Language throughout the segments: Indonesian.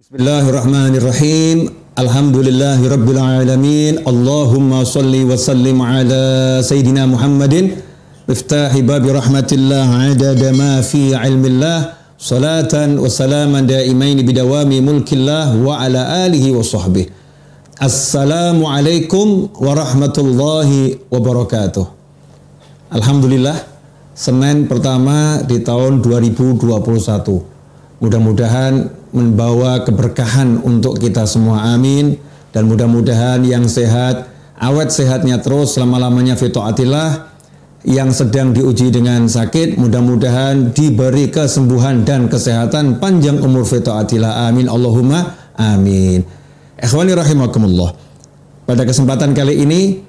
Bismillahirrahmanirrahim. Alhamdulillahirabbil alamin. Allahumma shalli wa sallim ala sayidina Muhammadin miftahi babi rahmatillah adada ma fi ilmillah salatan wa salaman daimaini bidawami mulkillah wa ala alihi wa sahbihi. Assalamualaikum warahmatullahi wabarakatuh. Alhamdulillah, Senin pertama di tahun 2021. Mudah-mudahan membawa keberkahan untuk kita semua, amin. Dan mudah-mudahan yang sehat, awet sehatnya terus selama-lamanya fi taatillah. Yang sedang diuji dengan sakit, mudah-mudahan diberi kesembuhan dan kesehatan, panjang umur fi taatillah, amin. Allahumma amin. Ikhwani rahimakumullah. Pada kesempatan kali ini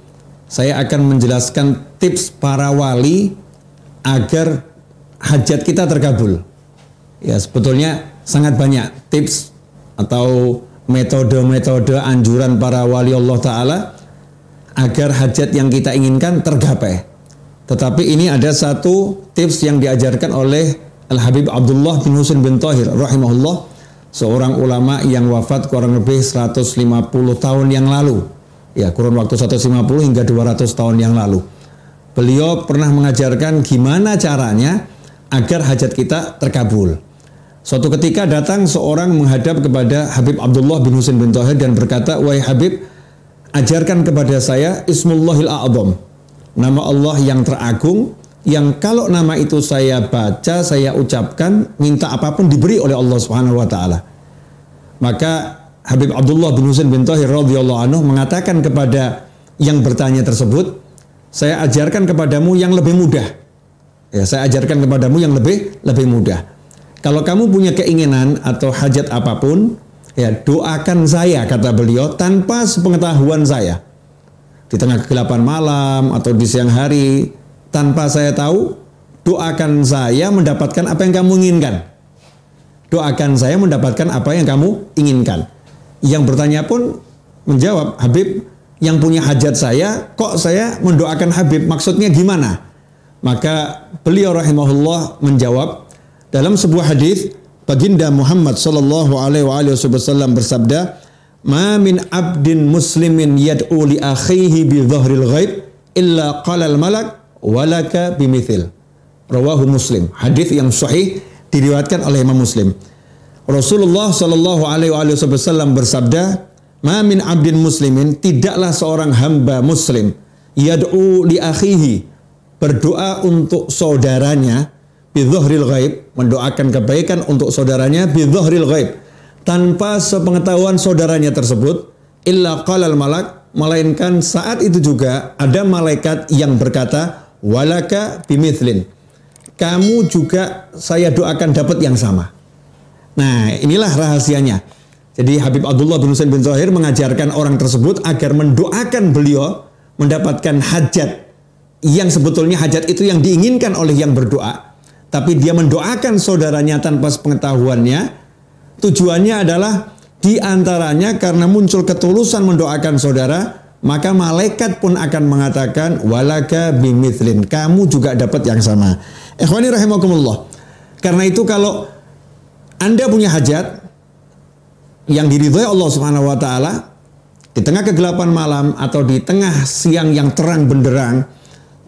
saya akan menjelaskan tips para wali agar hajat kita terkabul. Ya, sebetulnya sangat banyak tips atau metode-metode anjuran para wali Allah Ta'ala agar hajat yang kita inginkan tergapai. Tetapi ini ada satu tips yang diajarkan oleh Al-Habib Abdullah bin Husain bin Thahir rahimahullah, seorang ulama yang wafat kurang lebih 150 tahun yang lalu. Ya, kurun waktu 150 hingga 200 tahun yang lalu. Beliau pernah mengajarkan gimana caranya agar hajat kita terkabul. Suatu ketika datang seorang menghadap kepada Habib Abdullah bin Husain bin Thahir dan berkata, "Wahai Habib, ajarkan kepada saya Ismullahil A'zam, nama Allah yang teragung, yang kalau nama itu saya baca, saya ucapkan, minta apapun diberi oleh Allah Subhanahu wa taala." Maka Habib Abdullah bin Husain bin Thahir radhiyallahu anhu mengatakan kepada yang bertanya tersebut, "Saya ajarkan kepadamu yang lebih mudah." Ya, saya ajarkan kepadamu yang lebih mudah. Kalau kamu punya keinginan atau hajat apapun, ya doakan saya, kata beliau, tanpa sepengetahuan saya. Di tengah kegelapan malam atau di siang hari, tanpa saya tahu, doakan saya mendapatkan apa yang kamu inginkan. Doakan saya mendapatkan apa yang kamu inginkan. Yang bertanya pun menjawab, "Habib, yang punya hajat saya, kok saya mendoakan Habib? Maksudnya gimana?" Maka beliau rahimahullah menjawab, dalam sebuah hadis, baginda Muhammad sallallahu alaihi wasallam bersabda, "Ma min abdin muslimin yad'u li akhihi bi dhahril ghaib illa qala al malak walaka bimithil." Rawahu Muslim. Hadis yang sahih diriwayatkan oleh Imam Muslim. Rasulullah sallallahu alaihi wasallam bersabda, "Ma min abdin muslimin," tidaklah seorang hamba muslim, yad'u li akhihi, berdoa untuk saudaranya, bidzahril ghaib, mendoakan kebaikan untuk saudaranya, bidzahril ghaib, tanpa sepengetahuan saudaranya tersebut, illa qalal malak, melainkan saat itu juga ada malaikat yang berkata, walaka bimithlin, kamu juga saya doakan dapat yang sama. Nah, inilah rahasianya. Jadi Habib Abdullah bin Husain bin Thahir mengajarkan orang tersebut agar mendoakan beliau mendapatkan hajat yang sebetulnya hajat itu yang diinginkan oleh yang berdoa, tapi dia mendoakan saudaranya tanpa sepengetahuannya. Tujuannya adalah diantaranya karena muncul ketulusan mendoakan saudara, maka malaikat pun akan mengatakan walaka bimithlin, kamu juga dapat yang sama. Ikhwani rahimakumullah. Karena itu kalau Anda punya hajat yang diridhai Allah Subhanahu wa taala di tengah kegelapan malam atau di tengah siang yang terang benderang,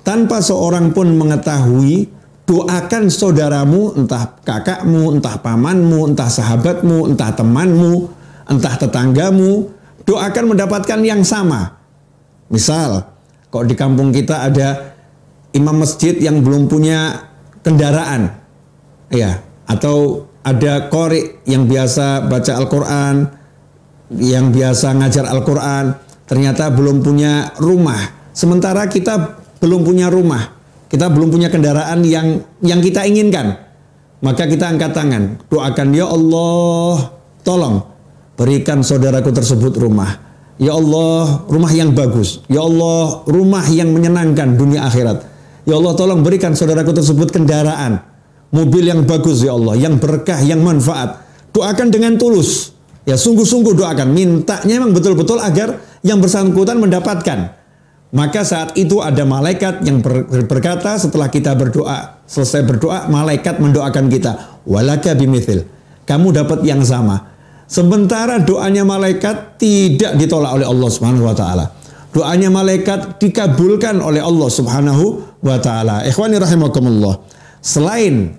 tanpa seorang pun mengetahui, doakan saudaramu, entah kakakmu, entah pamanmu, entah sahabatmu, entah temanmu, entah tetanggamu, doakan mendapatkan yang sama. Misal, kok di kampung kita ada imam masjid yang belum punya kendaraan, ya, atau ada qori yang biasa baca Al-Quran, yang biasa ngajar Al-Quran, ternyata belum punya rumah. Sementara kita belum punya rumah, kita belum punya kendaraan yang kita inginkan, maka kita angkat tangan, doakan, ya Allah, tolong berikan saudaraku tersebut rumah. Ya Allah, rumah yang bagus. Ya Allah, rumah yang menyenangkan dunia akhirat. Ya Allah, tolong berikan saudaraku tersebut kendaraan, mobil yang bagus, ya Allah, yang berkah, yang manfaat. Doakan dengan tulus. Ya, sungguh-sungguh doakan. Mintanya memang betul-betul agar yang bersangkutan mendapatkan. Maka saat itu ada malaikat yang berkata setelah kita berdoa, selesai berdoa, malaikat mendoakan kita, walaka bimithil, kamu dapat yang sama. Sementara doanya malaikat tidak ditolak oleh Allah Subhanahu wa taala. Doanya malaikat dikabulkan oleh Allah Subhanahu wa taala. Ikhwani rahimakumullah. Selain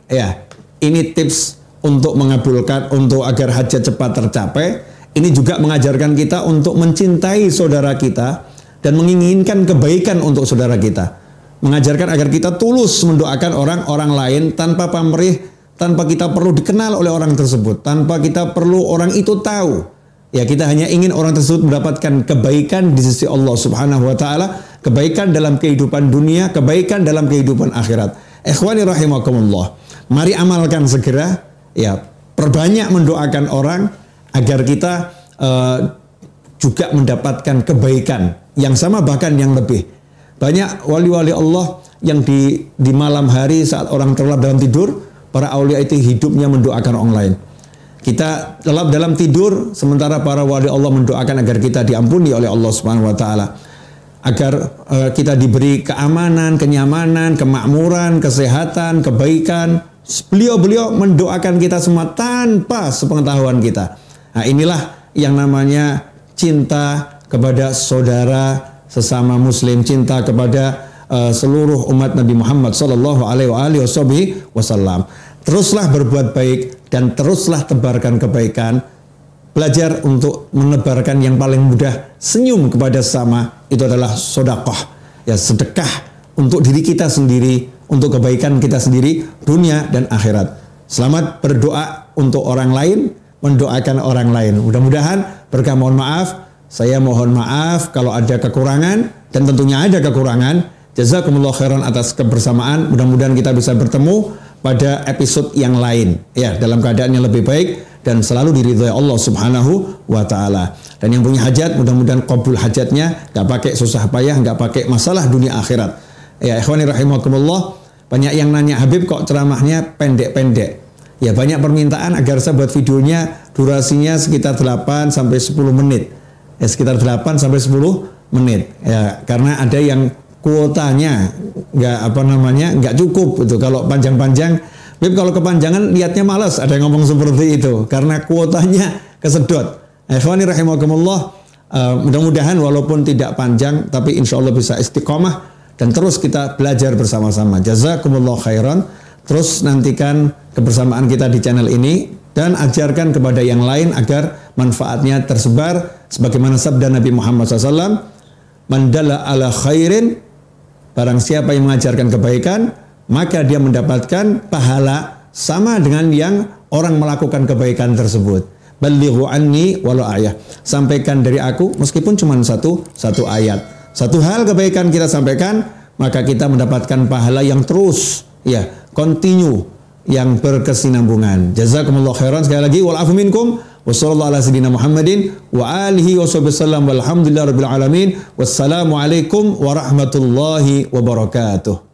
ini tips untuk mengabulkan, untuk agar hajat cepat tercapai, ini juga mengajarkan kita untuk mencintai saudara kita dan menginginkan kebaikan untuk saudara kita. Mengajarkan agar kita tulus mendoakan orang-orang lain tanpa pamrih, tanpa kita perlu dikenal oleh orang tersebut, tanpa kita perlu orang itu tahu. Ya, kita hanya ingin orang tersebut mendapatkan kebaikan di sisi Allah Subhanahu wa taala, kebaikan dalam kehidupan dunia, kebaikan dalam kehidupan akhirat. Ikhwani rahimakumullah. Mari amalkan segera, perbanyak mendoakan orang agar kita juga mendapatkan kebaikan yang sama bahkan yang lebih. Banyak wali-wali Allah yang di malam hari saat orang terlelap dalam tidur, para aulia itu hidupnya mendoakan orang lain. Kita lelap dalam tidur, sementara para wali Allah mendoakan agar kita diampuni oleh Allah Subhanahu wa taala. Agar kita diberi keamanan, kenyamanan, kemakmuran, kesehatan, kebaikan. Beliau-beliau mendoakan kita semua tanpa sepengetahuan kita. Nah, inilah yang namanya cinta kepada saudara sesama muslim, cinta kepada seluruh umat Nabi Muhammad sallallahu alaihi wasallam. Teruslah berbuat baik dan teruslah tebarkan kebaikan. Belajar untuk menebarkan yang paling mudah, senyum kepada sesama, itu adalah sedekah. Ya, sedekah untuk diri kita sendiri, untuk kebaikan kita sendiri, dunia dan akhirat. Selamat berdoa untuk orang lain, mendoakan orang lain. Mudah-mudahan berkah, mohon maaf. Saya mohon maaf kalau ada kekurangan, dan tentunya ada kekurangan. Jazakumullah khairan atas kebersamaan. Mudah-mudahan kita bisa bertemu pada episode yang lain, dalam keadaan yang lebih baik dan selalu diridhai Allah Subhanahu wa taala. Dan yang punya hajat, mudah-mudahan qabul hajatnya, nggak pakai susah payah, nggak pakai masalah dunia akhirat. Ya, ikhwani rahimakumullah. Banyak yang nanya, Habib kok ceramahnya pendek-pendek? Ya, banyak permintaan agar saya buat videonya durasinya sekitar 8 sampai 10 menit. Ya, sekitar 8 sampai 10 menit. Ya, karena ada yang kuotanya nggak cukup itu. Kalau panjang-panjang, Bib, kalau kepanjangan lihatnya malas, ada yang ngomong seperti itu karena kuotanya kesedot. Ikhwani rahimakumullah, mudah-mudahan walaupun tidak panjang tapi insya Allah bisa istiqomah dan terus kita belajar bersama-sama. Jazakumullah khairan. Terus nantikan kebersamaan kita di channel ini dan ajarkan kepada yang lain agar manfaatnya tersebar sebagaimana sabda Nabi Muhammad SAW, man dalla ala khairin, barang siapa yang mengajarkan kebaikan, maka dia mendapatkan pahala sama dengan yang orang melakukan kebaikan tersebut. Ballighu anni walau ayah. Sampaikan dari aku meskipun cuma satu ayat. Satu hal kebaikan kita sampaikan, maka kita mendapatkan pahala yang terus, continue, yang berkesinambungan. Jazakumullah khairan. Sekali lagi, wal afu minkum. Wassallallahu ala sayyidina Muhammadin wa alihi wasallam walhamdulillahi rabbil alamin. Wassalamualaikum warahmatullahi wabarakatuh.